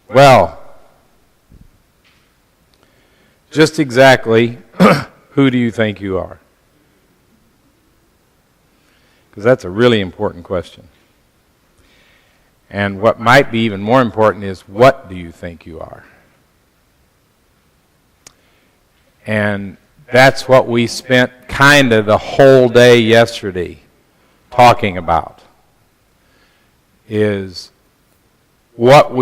Well, just exactly who do you think you are? Because that's a really important question. And what might be even more important is, what do you think you are? And that's what we spent kind of the whole day yesterday talking about, is what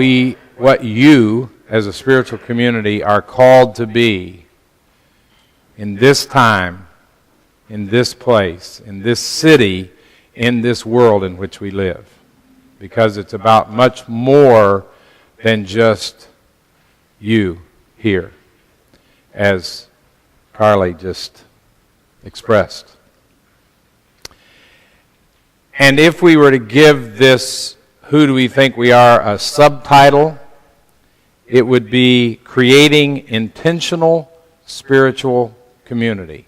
you as a spiritual community are called to be in this time, in this place, in this city, in this world in which we live. Because it's about much more than just you here, as Carly just expressed. And if we were to give this "Who Do We Think We Are" a subtitle, it would be Creating Intentional Spiritual Community.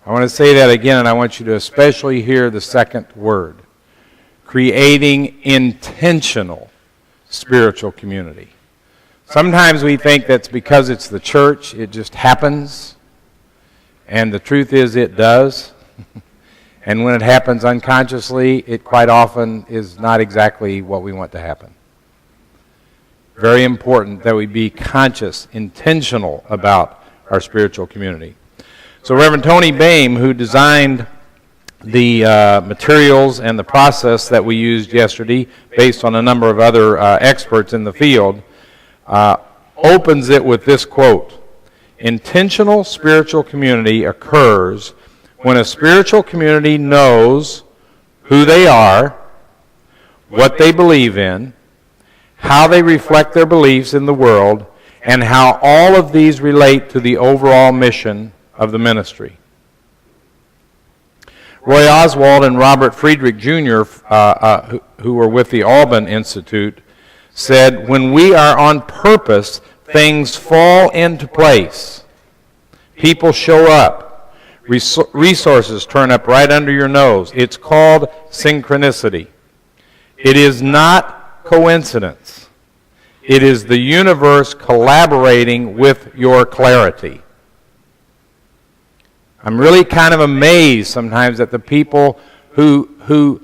I want to say that again, and I want you to especially hear the second word. Creating intentional spiritual community. Sometimes we think that's because it's the church, it just happens. And the truth is, it does. And when it happens unconsciously, it quite often is not exactly what we want to happen. Very important that we be conscious, intentional about our spiritual community. So Reverend Tony Boehm, who designed the materials and the process that we used yesterday, based on a number of other experts in the field, opens it with this quote: "Intentional spiritual community occurs when a spiritual community knows who they are, what they believe in, how they reflect their beliefs in the world, and how all of these relate to the overall mission of the ministry." Roy Oswald and Robert Friedrich Jr., who were with the Alban Institute, said, "When we are on purpose, things fall into place. People show up. Resources turn up right under your nose. It's called synchronicity. It is not coincidence. It is the universe collaborating with your clarity." I'm really kind of amazed sometimes at the people who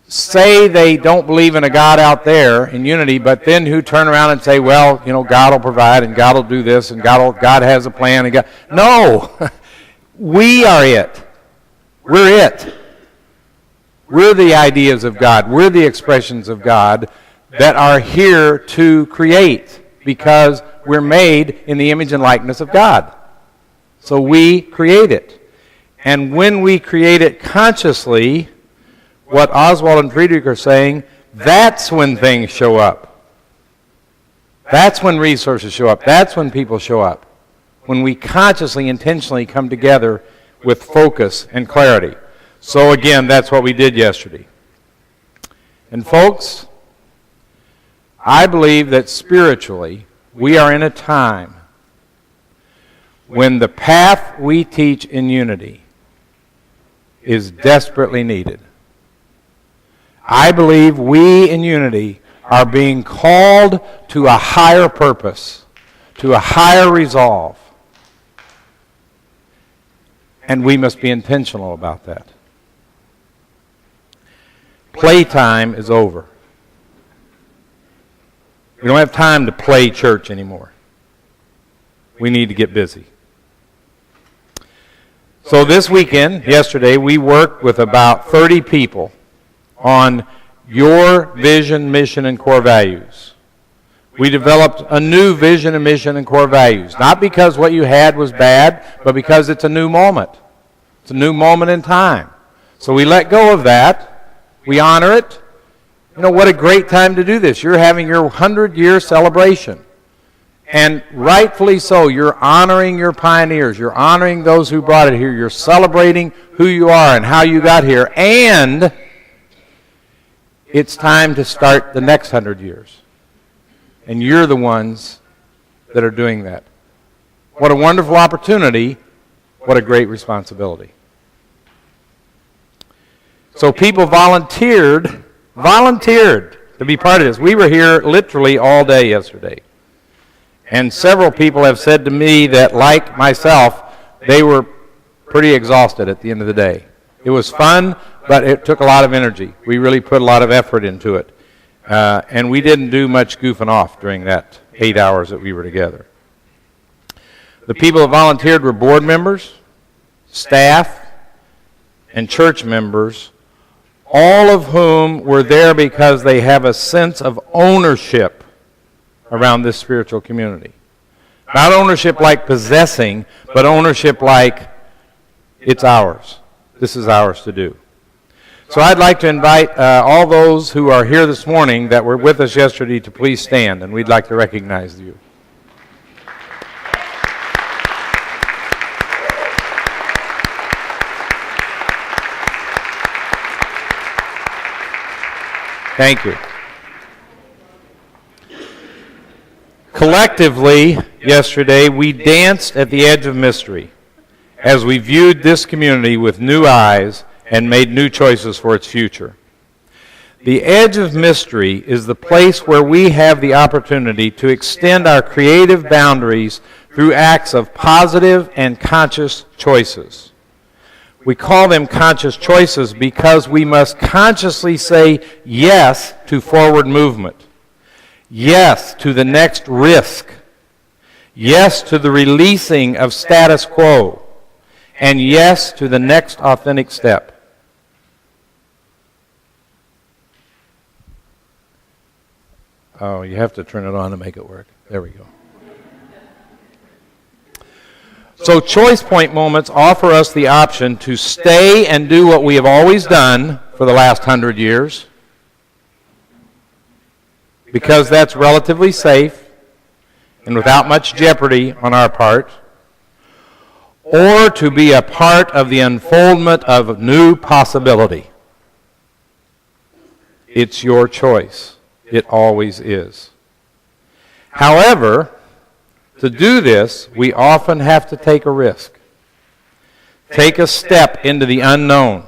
say they don't believe in a God out there in unity, but then who turn around and say, well, you know, God will provide and God will do this and God has a plan. And God. No, we are it. We're it. We're the ideas of God. We're the expressions of God that are here to create, because we're made in the image and likeness of God. So we create it. And when we create it consciously, what Oswald and Friedrich are saying, that's when things show up. That's when resources show up. That's when people show up. When we consciously, intentionally come together with focus and clarity. So again, that's what we did yesterday. And folks, I believe that spiritually, we are in a time when the path we teach in unity is desperately needed. I believe we in unity are being called to a higher purpose, to a higher resolve. And we must be intentional about that. Playtime is over. We don't have time to play church anymore. We need to get busy. So this weekend, yesterday, we worked with about 30 people on your vision, mission, and core values. We developed a new vision and mission and core values. Not because what you had was bad, but because it's a new moment. It's a new moment in time. So we let go of that. We honor it. You know, what a great time to do this. You're having your 100-year celebration. And rightfully so, you're honoring your pioneers. You're honoring those who brought it here. You're celebrating who you are and how you got here. And it's time to start the next 100 years. And you're the ones that are doing that. What a wonderful opportunity. What a great responsibility. So people volunteered to be part of this. We were here literally all day yesterday. And several people have said to me that, like myself, they were pretty exhausted at the end of the day. It was fun, but it took a lot of energy. We really put a lot of effort into it. And we didn't do much goofing off during that 8 hours that we were together. The people that volunteered were board members, staff, and church members, all of whom were there because they have a sense of ownership around this spiritual community. Not ownership like possessing, but ownership like it's ours. This is ours to do. So I'd like to invite all those who are here this morning that were with us yesterday to please stand, and we'd like to recognize you. Thank you. Collectively, yesterday, we danced at the edge of mystery as we viewed this community with new eyes and made new choices for its future. The edge of mystery is the place where we have the opportunity to extend our creative boundaries through acts of positive and conscious choices. We call them conscious choices because we must consciously say yes to forward movement, yes to the next risk, yes to the releasing of status quo, and yes to the next authentic step. Oh, you have to turn it on to make it work. There we go. So choice point moments offer us the option to stay and do what we have always done for the last 100 years, because that's relatively safe and without much jeopardy on our part, or to be a part of the unfoldment of new possibility. It's your choice. It always is. However, to do this, we often have to take a risk. Take a step into the unknown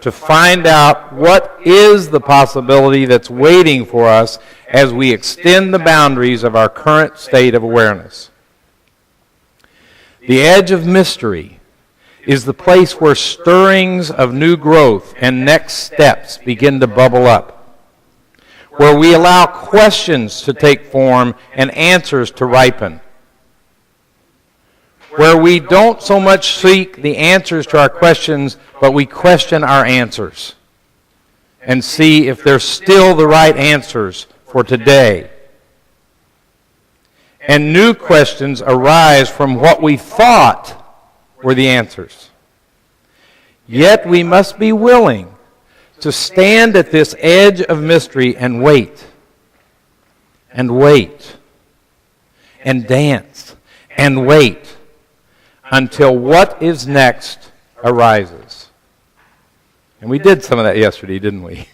to find out what is the possibility that's waiting for us as we extend the boundaries of our current state of awareness. The edge of mystery is the place where stirrings of new growth and next steps begin to bubble up, where we allow questions to take form and answers to ripen, where we don't so much seek the answers to our questions, but we question our answers and see if they're still the right answers for today. And new questions arise from what we thought were the answers. Yet we must be willing to stand at this edge of mystery and wait, and dance, and wait until what is next arises. And we did some of that yesterday, didn't we?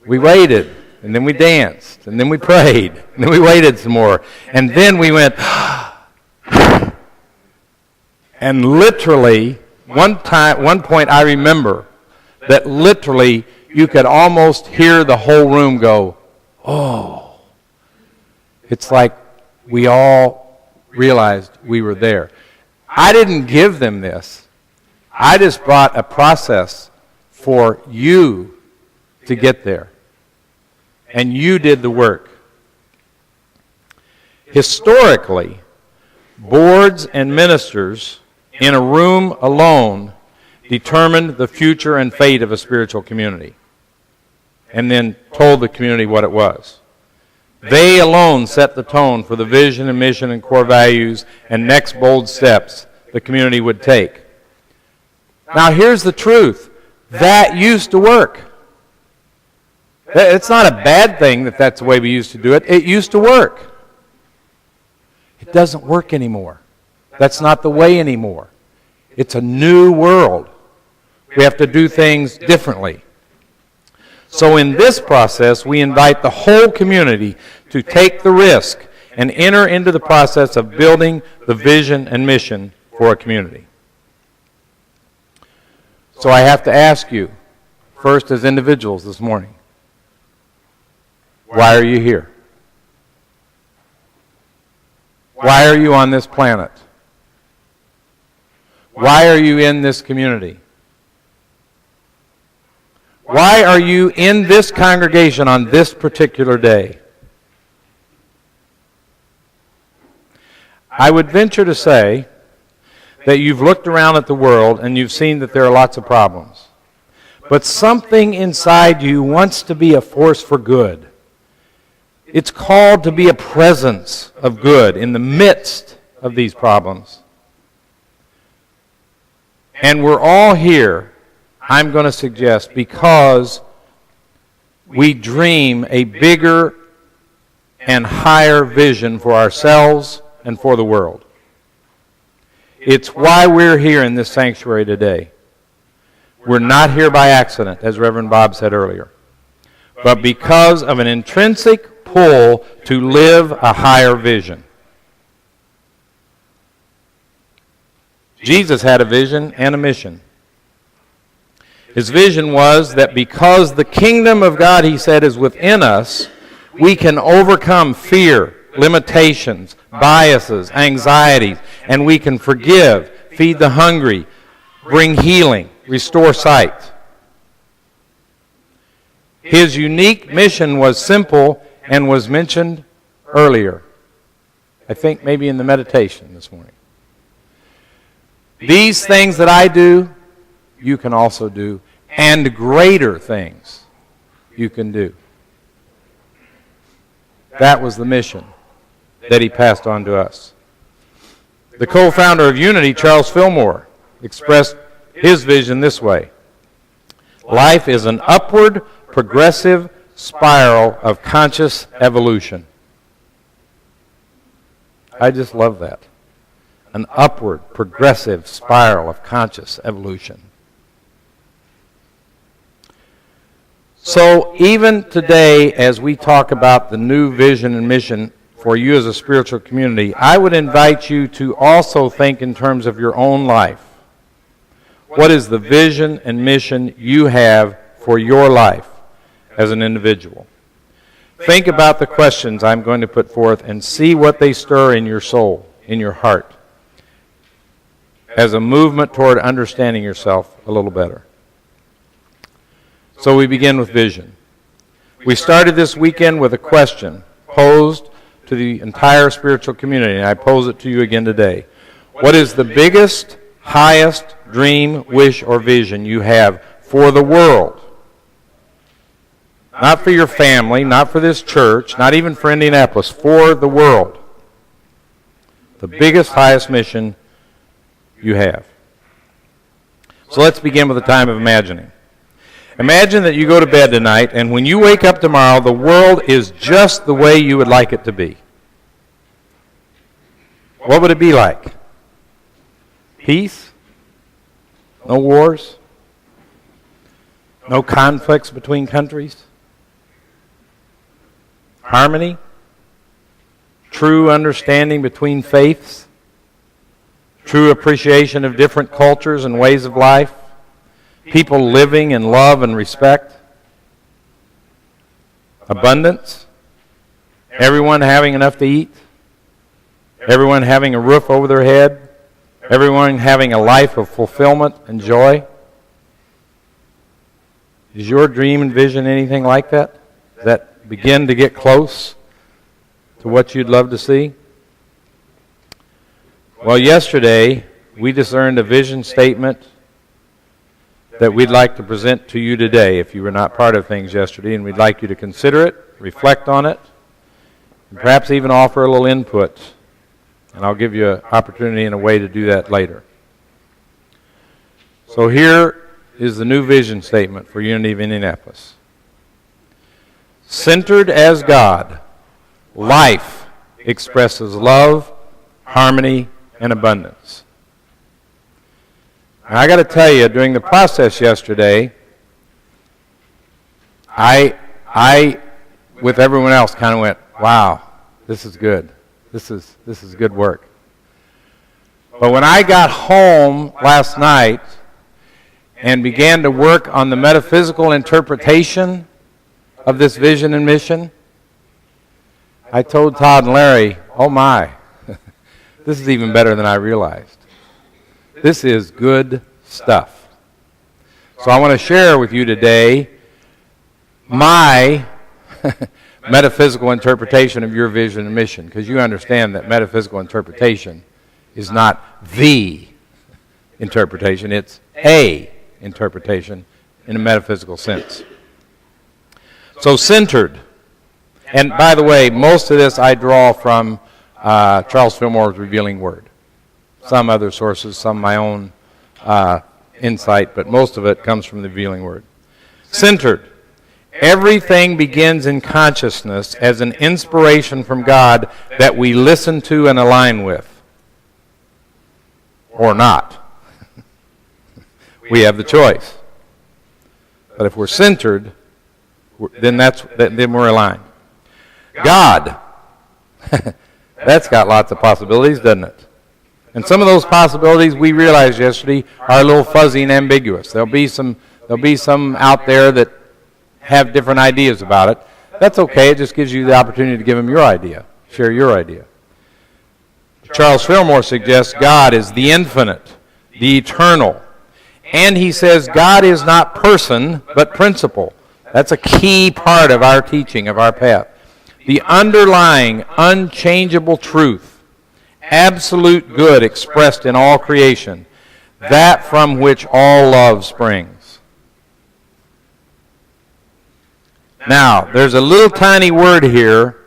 We waited, and then we danced, and then we prayed, and then we waited some more, and then we went, and literally, one point I remember, that literally you could almost hear the whole room go, oh. It's like we all realized we were there. I didn't give them this. I just brought a process for you to get there. And you did the work. Historically, boards and ministers in a room alone determined the future and fate of a spiritual community, and then told the community what it was. They alone set the tone for the vision and mission and core values and next bold steps the community would take. Now here's the truth. That used to work. It's not a bad thing that that's the way we used to do it. It used to work. It doesn't work anymore. That's not the way anymore. It's a new world. We have to do things differently. So in this process, we invite the whole community to take the risk and enter into the process of building the vision and mission for a community. So I have to ask you, first as individuals this morning, Why are you here? Why are you on this planet? Why are you in this community? Why are you in this congregation on this particular day? I would venture to say that you've looked around at the world and you've seen that there are lots of problems. But something inside you wants to be a force for good. It's called to be a presence of good in the midst of these problems. And we're all here, I'm going to suggest, because we dream a bigger and higher vision for ourselves and for the world. It's why we're here in this sanctuary today. We're not here by accident, as Reverend Bob said earlier, but because of an intrinsic pull to live a higher vision. Jesus had a vision and a mission. His vision was that because the kingdom of God, he said, is within us, we can overcome fear, limitations, biases, anxieties, and we can forgive, feed the hungry, bring healing, restore sight. His unique mission was simple and was mentioned earlier. I think maybe in the meditation this morning. These things that I do, you can also do, and greater things you can do. That was the mission that he passed on to us. The co-founder of Unity, Charles Fillmore, expressed his vision this way: life is an upward, progressive spiral of conscious evolution. I just love that. An upward, progressive spiral of conscious evolution. So even today, as we talk about the new vision and mission for you as a spiritual community, I would invite you to also think in terms of your own life. What is the vision and mission you have for your life as an individual? Think about the questions I'm going to put forth and see what they stir in your soul, in your heart, as a movement toward understanding yourself a little better. So we begin with vision. We started this weekend with a question posed to the entire spiritual community, and I pose it to you again today. What is the biggest, highest dream, wish, or vision you have for the world? Not for your family, not for this church, not even for Indianapolis, for the world. The biggest, highest mission you have. So let's begin with a time of imagining. Imagine that you go to bed tonight, and when you wake up tomorrow, the world is just the way you would like it to be. What would it be like? Peace? No wars? No conflicts between countries? Harmony? True understanding between faiths? True appreciation of different cultures and ways of life? People living in love and respect? Abundance? Everyone having enough to eat? Everyone having a roof over their head? Everyone having a life of fulfillment and joy? Is your dream and vision anything like that? Does that begin to get close to what you'd love to see? Well, yesterday we discerned a vision statement that we'd like to present to you today if you were not part of things yesterday, and we'd like you to consider it, reflect on it, and perhaps even offer a little input. And I'll give you an opportunity and a way to do that later. So here is the new vision statement for Unity of Indianapolis. Centered as God, life expresses love, harmony, and abundance. And I got to tell you, during the process yesterday, I, with everyone else, kind of went, wow, this is good. This is good work. But when I got home last night and began to work on the metaphysical interpretation of this vision and mission, I told Todd and Larry, oh my, this is even better than I realized. This is good stuff. So I want to share with you today my metaphysical interpretation of your vision and mission, because you understand that metaphysical interpretation is not the interpretation, it's a interpretation in a metaphysical sense. So centered. And by the way, most of this I draw from Charles Fillmore's Revealing Word. Some other sources, some my own insight, but most of it comes from the Revealing Word. Centered. Everything begins in consciousness as an inspiration from God that we listen to and align with. Or not. We have the choice. But if we're centered, then we're aligned. God. That's got lots of possibilities, doesn't it? And some of those possibilities we realized yesterday are a little fuzzy and ambiguous. There'll be some out there that have different ideas about it. That's okay. It just gives you the opportunity to give them your idea. Share your idea. Charles Fillmore suggests God is the infinite, the eternal. And he says God is not person, but principle. That's a key part of our teaching, of our path. The underlying, unchangeable truth, absolute good expressed in all creation, that from which all love springs. Now, there's a little tiny word here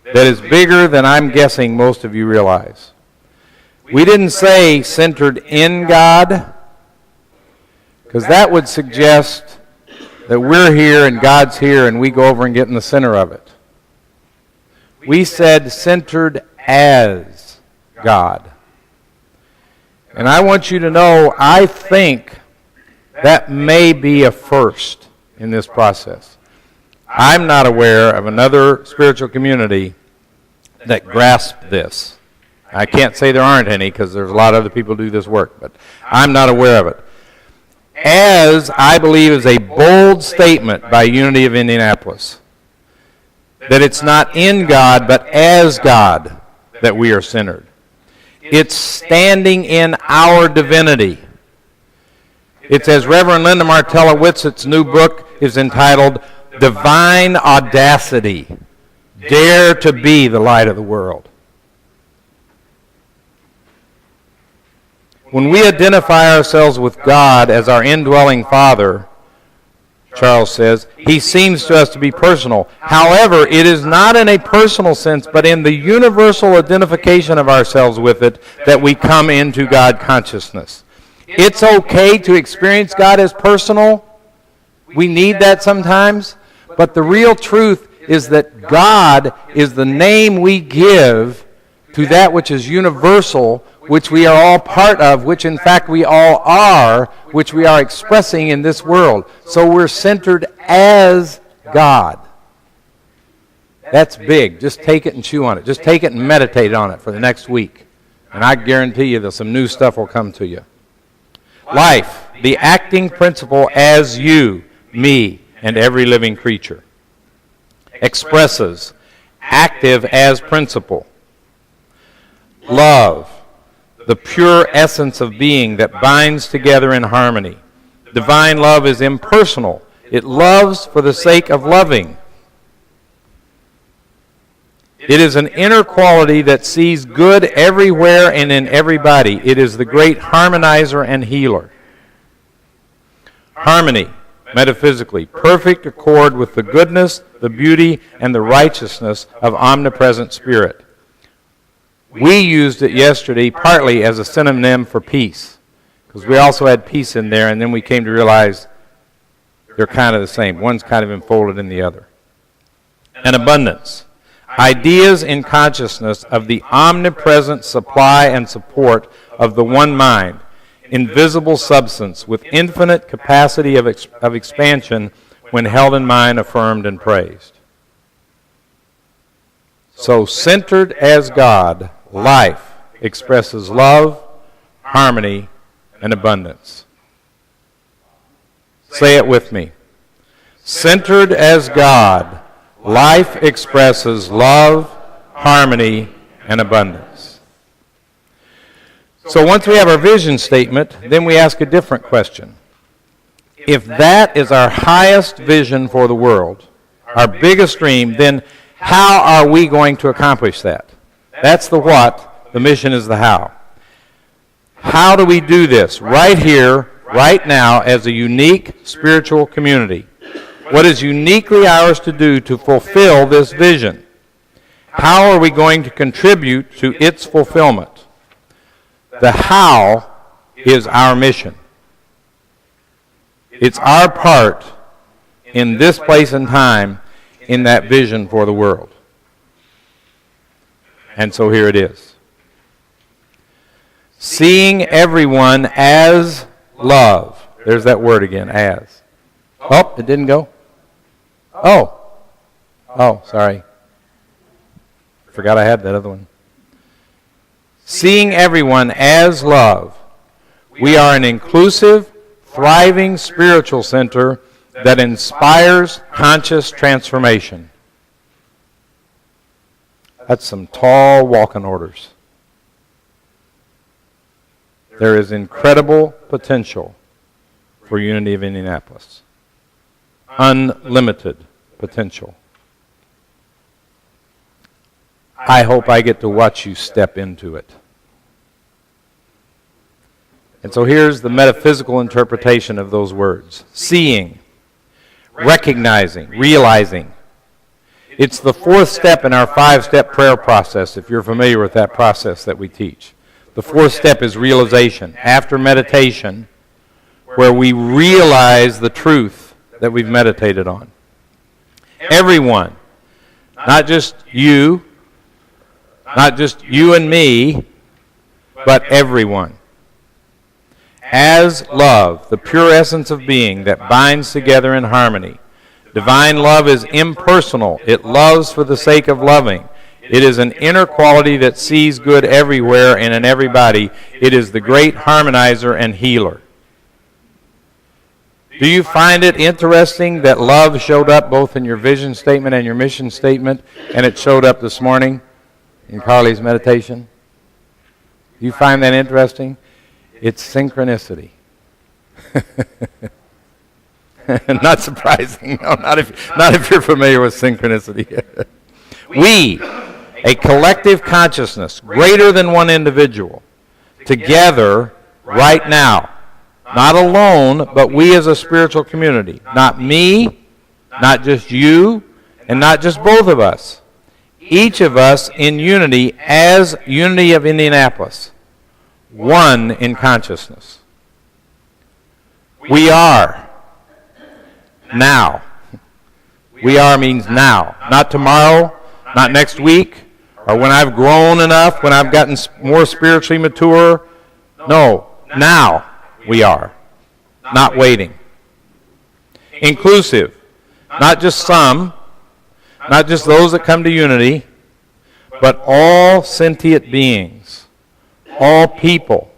that is bigger than I'm guessing most of you realize. We didn't say centered in God, because that would suggest that we're here and God's here and we go over and get in the center of it. We said centered as God. And I want you to know, I think that may be a first in this process. I'm not aware of another spiritual community that grasped this. I can't say there aren't any, because there's a lot of other people who do this work, but I'm not aware of it. As, I believe, is a bold statement by Unity of Indianapolis, that it's not in God, but as God that we are centered. It's standing in our divinity. It's as Reverend Linda Martella Whitsett's new book is entitled, Divine Audacity. Dare to be the light of the world. When we identify ourselves with God as our indwelling Father, Charles says, he seems to us to be personal. However, it is not in a personal sense, but in the universal identification of ourselves with it that we come into God consciousness. It's okay to experience God as personal. We need that sometimes. But the real truth is that God is the name we give to that which is universal, which we are all part of, which in fact we all are, which we are expressing in this world. So we're centered as God. That's big. Just take it and chew on it. Just take it and meditate on it for the next week. And I guarantee you that some new stuff will come to you. Life, the acting principle as you, me, and every living creature. Expresses, active as principle. Love, the pure essence of being that binds together in harmony. Divine love is impersonal. It loves for the sake of loving. It is an inner quality that sees good everywhere and in everybody. It is the great harmonizer and healer. Harmony, metaphysically, perfect accord with the goodness, the beauty, and the righteousness of omnipresent spirit. We used it yesterday partly as a synonym for peace, because we also had peace in there, and then we came to realize they're kind of the same. One's kind of enfolded in the other. And abundance. Ideas in consciousness of the omnipresent supply and support of the one mind, invisible substance with infinite capacity of expansion when held in mind, affirmed, and praised. So centered as God, life expresses love, harmony, and abundance. Say it with me. Centered as God, Life expresses love, harmony, and abundance. So once we have our vision statement, then we ask a different question. If that is our highest vision for the world, our biggest dream, then how are we going to accomplish that? That's the what, the mission is the how. How do we do this right here, right now, as a unique spiritual community? What is uniquely ours to do to fulfill this vision? How are we going to contribute to its fulfillment? The how is our mission. It's our part in this place and time in that vision for the world. And so here it is. Seeing everyone as love. There's that word again, as. Oh, it didn't go? Oh, sorry. Forgot I had that other one. Seeing everyone as love. We are an inclusive, thriving spiritual center that inspires conscious transformation. That's some tall walking orders. There is incredible potential for Unity of Indianapolis. Unlimited potential. I hope I get to watch you step into it. And so here's the metaphysical interpretation of those words. Seeing, recognizing, realizing. It's the fourth step in our 5-step prayer process, if you're familiar with that process that we teach. The fourth step is realization. After meditation, where we realize the truth that we've meditated on. Everyone, not just you and me, but everyone. As love, the pure essence of being that binds together in harmony. Divine love is impersonal. It loves for the sake of loving. It is an inner quality that sees good everywhere and in everybody. It is the great harmonizer and healer. Do you find it interesting that love showed up both in your vision statement and your mission statement, and it showed up this morning in Carly's meditation? Do you find that interesting? It's synchronicity. Not surprising. No, not if you're familiar with synchronicity. We, a collective consciousness greater than one individual, together right now. Not alone, but we as a spiritual community. Not me, not just you, and not just both of us. Each of us in unity as Unity of Indianapolis. One in consciousness. We are. Now. We are means now. Not tomorrow, not next week, or when I've grown enough, when I've gotten more spiritually mature. No, now we are. Not waiting. Inclusive. Not just some, not just those that come to unity, but all sentient beings, all people.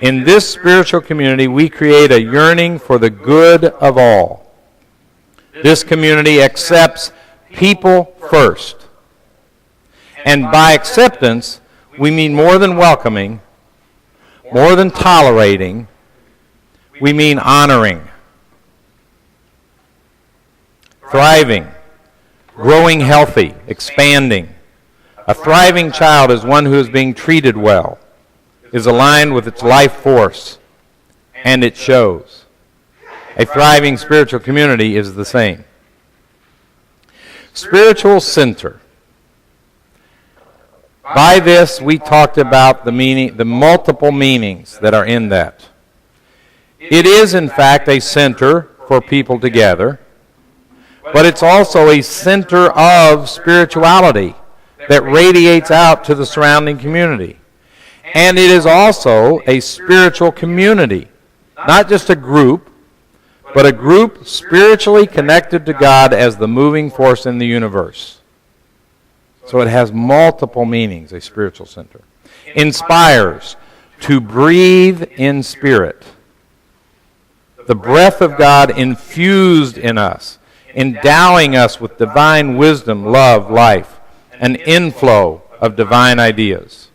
In this spiritual community, we create a yearning for the good of all. This community accepts people first. And by acceptance, we mean more than welcoming, more than tolerating, we mean honoring, thriving, growing healthy, expanding. A thriving child is one who is being treated well, is aligned with its life force, and it shows. A thriving spiritual community is the same. Spiritual center. By this, we talked about the multiple meanings that are in that. It is, in fact, a center for people together, but it's also a center of spirituality that radiates out to the surrounding community. And it is also a spiritual community, not just a group, but a group spiritually connected to God as the moving force in the universe. So it has multiple meanings, a spiritual center. Inspires, to breathe in spirit. The breath of God infused in us. endowing us with divine wisdom, love, life, an inflow of divine ideas.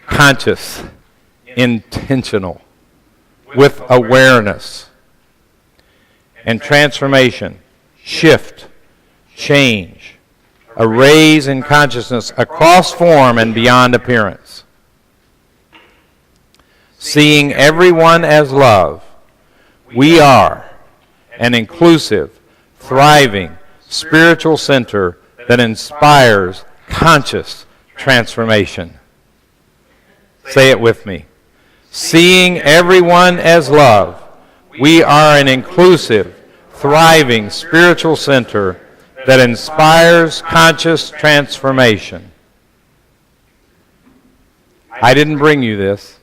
Conscious, intentional, with awareness. And transformation, shift, change, a raise in consciousness across form and beyond appearance. Seeing everyone as love, we are an inclusive, thriving, spiritual center that inspires conscious transformation. Say it with me. Seeing everyone as love, we are an inclusive, thriving, spiritual center that inspires conscious transformation. I didn't bring you this.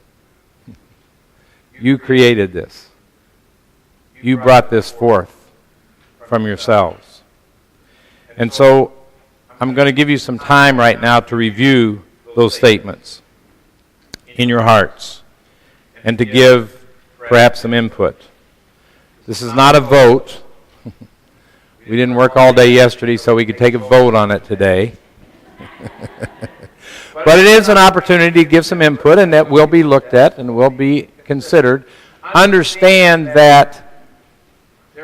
You created this. You brought this forth from yourselves. And so I'm going to give you some time right now to review those statements in your hearts and to give perhaps some input. This is not a vote. We didn't work all day yesterday so we could take a vote on it today. But it is an opportunity to give some input, and that will be looked at and will be considered. Understand that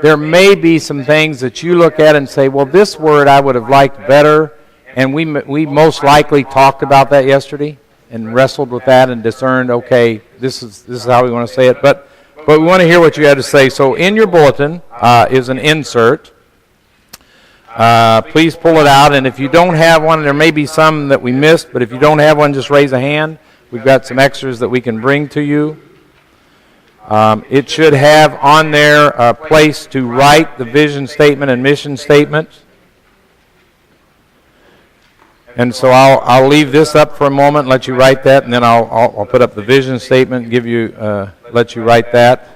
there may be some things that you look at and say, well, this word I would have liked better, and we most likely talked about that yesterday and wrestled with that and discerned, okay, this is how we want to say it. But we want to hear what you had to say. So in your bulletin is an insert. Please pull it out, and if you don't have one, there may be some that we missed, but if you don't have one, just raise a hand. We've got some extras that we can bring to you. It should have on there a place to write the vision statement and mission statement. And so I'll leave this up for a moment and let you write that, and then I'll put up the vision statement and give you let you write that.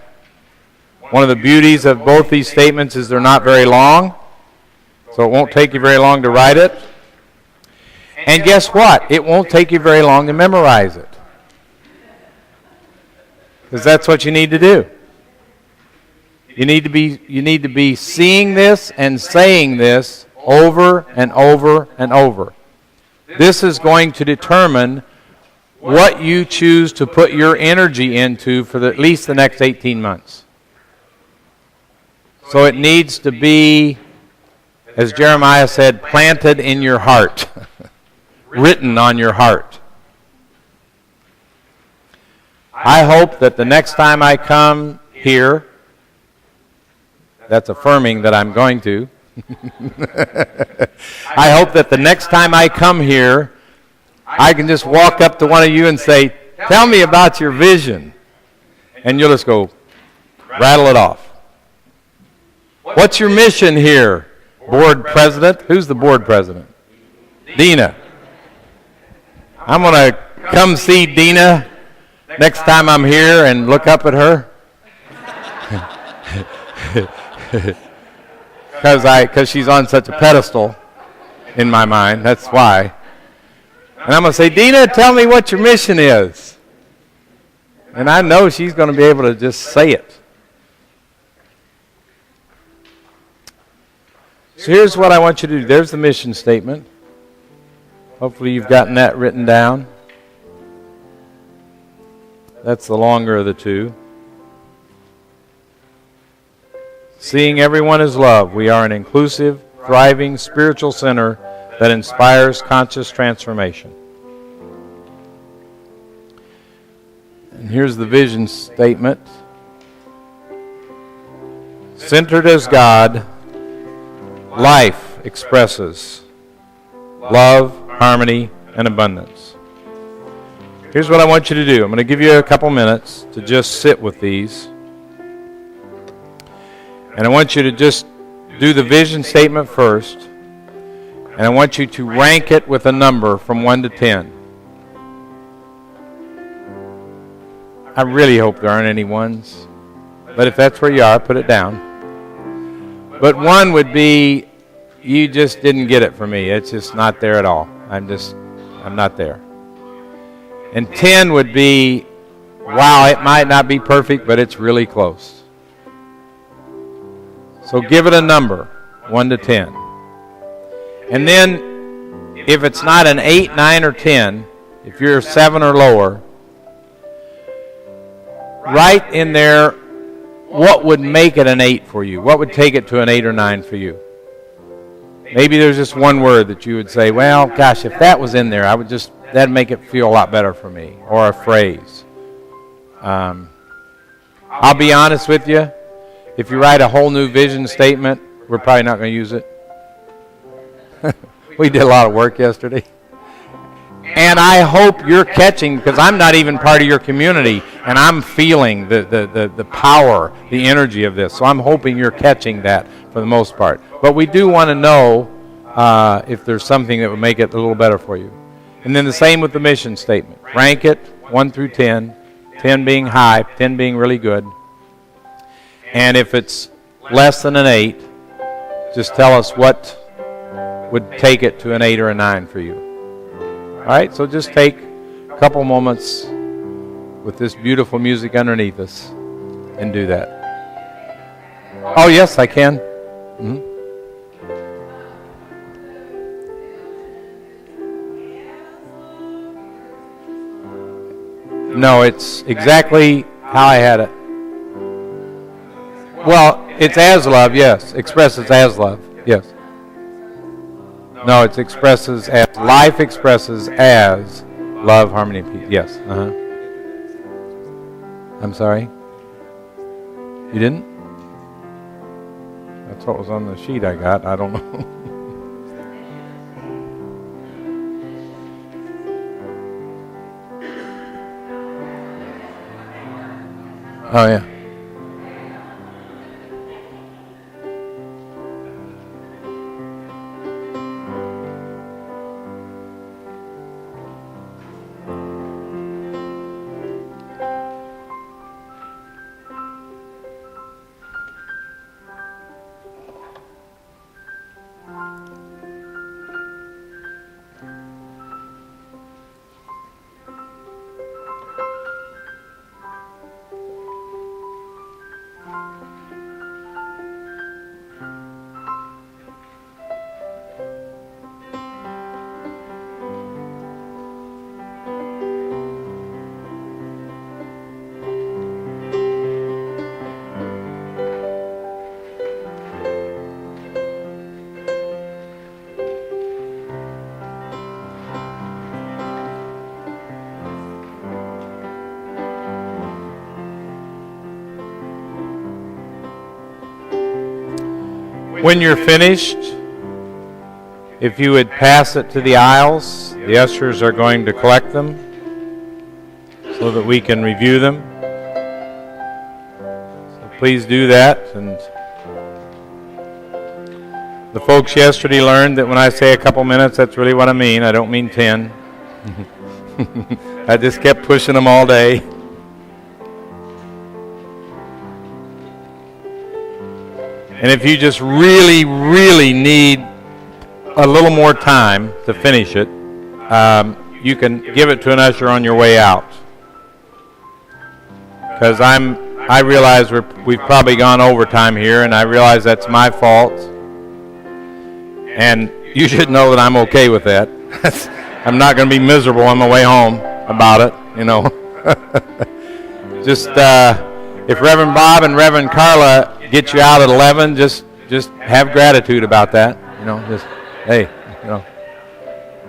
One of the beauties of both these statements is they're not very long, so it won't take you very long to write it. And guess what? It won't take you very long to memorize it, because that's what you need to do. You need to be seeing this and saying this over and over and over. This is going to determine what you choose to put your energy into for at least the next 18 months. So it needs to be, as Jeremiah said, planted in your heart, written on your heart. I hope that the next time I come here, that's affirming that I'm going to, I hope that the next time I come here, I can just walk up to one of you and say, tell me about your vision. And you'll just go, rattle it off. What's your mission here, board president? Who's the board president? Dina. I'm going to come see Dina next time I'm here and look up at her. Because she's on such a pedestal in my mind. That's why. And I'm going to say, Dina, tell me what your mission is. And I know she's going to be able to just say it. So here's what I want you to do. There's the mission statement. Hopefully you've gotten that written down. That's the longer of the two. Seeing everyone as love, we are an inclusive, thriving, spiritual center that inspires conscious transformation. And here's the vision statement. Centered as God, life expresses love, harmony, and abundance. Here's what I want you to do. I'm going to give you a couple minutes to just sit with these. And I want you to just do the vision statement first. And I want you to rank it with a number from 1 to 10. I really hope there aren't any ones. But if that's where you are, put it down. But 1 would be, you just didn't get it for me. It's just not there at all. I'm not there. And 10 would be, wow, it might not be perfect, but it's really close. So give it a number, 1 to 10. And then, if it's not an 8, 9, or 10, if you're 7 or lower, write in there what would make it an 8 for you. What would take it to an 8 or 9 for you? Maybe there's just one word that you would say, well, gosh, if that was in there, that'd make it feel a lot better for me, or a phrase. I'll be honest with you. If you write a whole new vision statement, we're probably not going to use it. We did a lot of work yesterday. And I hope you're catching, because I'm not even part of your community, and I'm feeling the power, the energy of this. So I'm hoping you're catching that for the most part. But we do want to know if there's something that would make it a little better for you. And then the same with the mission statement. Rank it 1 through 10, 10 being high, 10 being really good. And if it's less than an 8, just tell us what would take it to an 8 or a 9 for you. All right, so just take a couple moments with this beautiful music underneath us and do that. Oh, yes, I can. Mm-hmm. No, it's exactly how I had it. Well, it's as love, yes. Expresses as love, yes. No, it expresses as, life expresses as love, harmony, and peace. Yes, I'm sorry? You didn't? That's what was on the sheet I got. I don't know. Oh, yeah. When you're finished, if you would pass it to the aisles, the ushers are going to collect them so that we can review them. So please do that. And the folks yesterday learned that when I say a couple minutes, that's really what I mean. I don't mean 10. I just kept pushing them all day. And if you just really, really need a little more time to finish it, you can give it to an usher on your way out. Because I realize we've probably gone overtime here, and I realize that's my fault. And you should know that I'm okay with that. I'm not going to be miserable on my way home about it, you know. Just if Reverend Bob and Reverend Carla get you out at 11, just have gratitude about that. You know, just, hey, you know,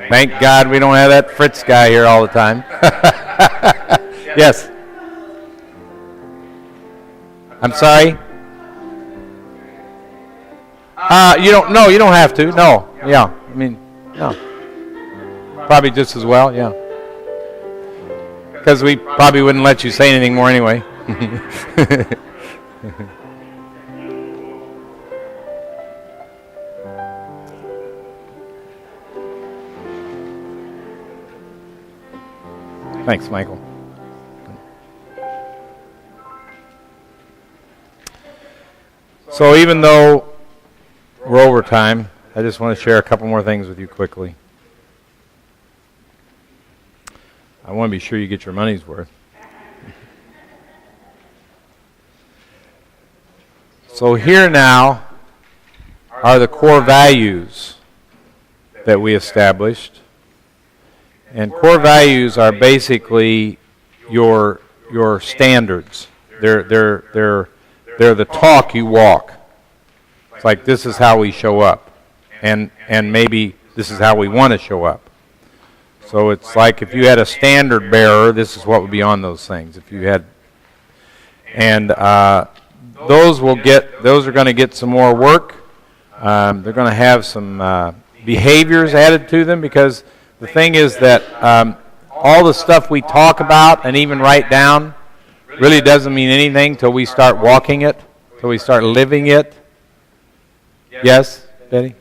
thank God we don't have that Fritts guy here all the time. Yes. I'm sorry? You don't have to. No. Yeah. I mean, no. Probably just as well, yeah. Because we probably wouldn't let you say anything more anyway. Thanks, Michael. So even though we're over time, I just want to share a couple more things with you quickly. I want to be sure you get your money's worth. So here now are the core values that we established. And core values are basically your standards. They're the talk you walk. It's like this is how we show up. And maybe this is how we want to show up. So it's like if you had a standard bearer, this is what would be on those things. If you had, and those are going to get some more work. They're going to have some behaviors added to them, because the thing is that all the stuff we talk about and even write down really doesn't mean anything till we start walking it, till we start living it. Yes, Betty?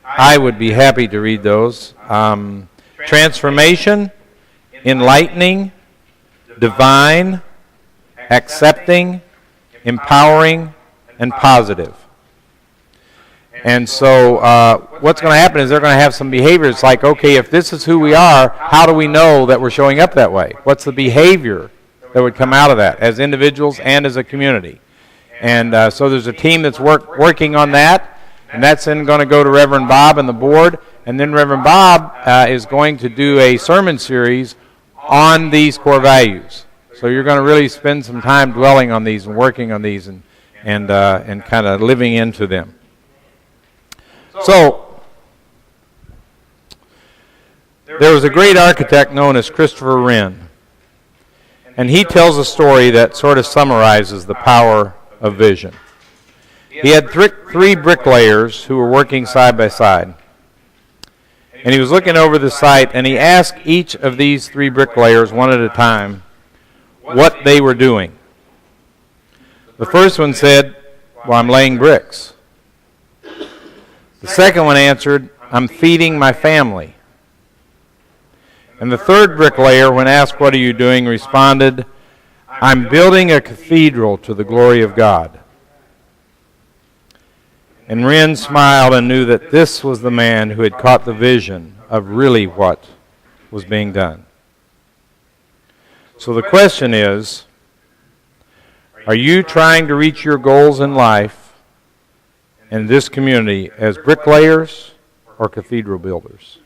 I would be happy to read those. Transformation, enlightening, divine, accepting, empowering, and positive. And so what's going to happen is they're going to have some behaviors like, okay, if this is who we are, how do we know that we're showing up that way? What's the behavior that would come out of that as individuals and as a community? And so there's a team that's working on that, and that's then going to go to Reverend Bob and the board. And then Reverend Bob is going to do a sermon series on these core values. So you're going to really spend some time dwelling on these and working on these and kind of living into them. So there was a great architect known as Christopher Wren, and he tells a story that sort of summarizes the power of vision. He had three bricklayers who were working side by side. And he was looking over the site, and he asked each of these three bricklayers, one at a time, what they were doing. The first one said, well, I'm laying bricks. The second one answered, I'm feeding my family. And the third bricklayer, when asked, what are you doing, responded, I'm building a cathedral to the glory of God. And Wren smiled and knew that this was the man who had caught the vision of really what was being done. So the question is, are you trying to reach your goals in life in this community as bricklayers or cathedral builders?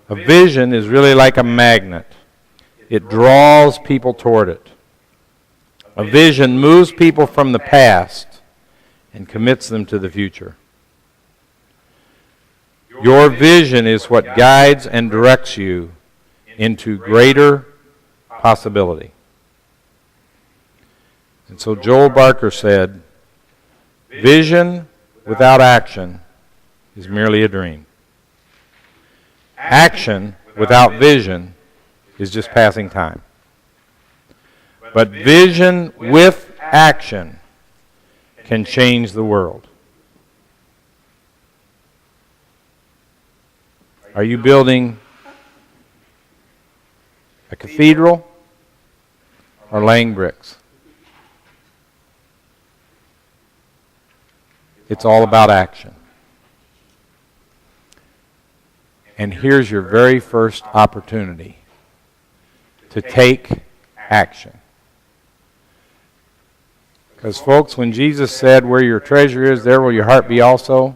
A vision is really like a magnet. It draws people toward it. A vision moves people from the past and commits them to the future. Your vision is what guides and directs you into greater possibility. And so Joel Barker said, vision without action is merely a dream. Action without vision is just passing time. But vision with action can change the world. Are you building a cathedral or laying bricks? It's all about action. And here's your very first opportunity to take action. Because, folks, when Jesus said, where your treasure is, there will your heart be also,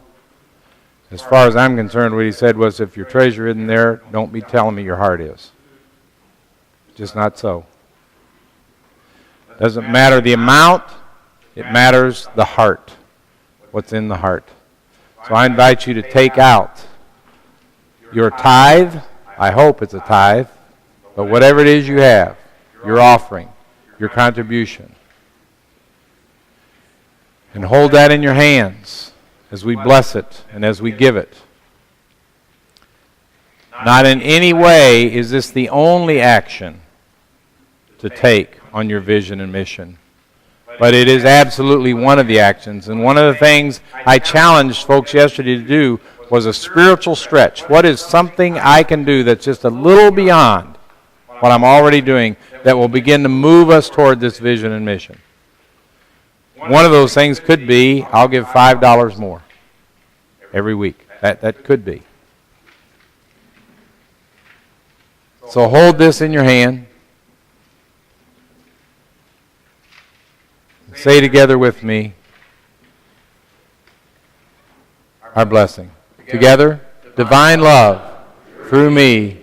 as far as I'm concerned, what he said was, if your treasure isn't there, don't be telling me your heart is. Just not so. Doesn't matter the amount, it matters the heart, what's in the heart. So I invite you to take out your tithe. I hope it's a tithe, but whatever it is you have, your offering, your contribution, and hold that in your hands as we bless it and as we give it. Not in any way is this the only action to take on your vision and mission, but it is absolutely one of the actions. And one of the things I challenged folks yesterday to do was a spiritual stretch. What is something I can do that's just a little beyond what I'm already doing that will begin to move us toward this vision and mission? One of those things could be, I'll give $5 more every week. That could be. So hold this in your hand. Say together with me our blessing. Together, divine love through me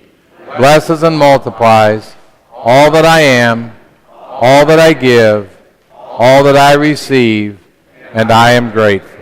blesses and multiplies all that I am, all that I give, all that I receive, and I am grateful.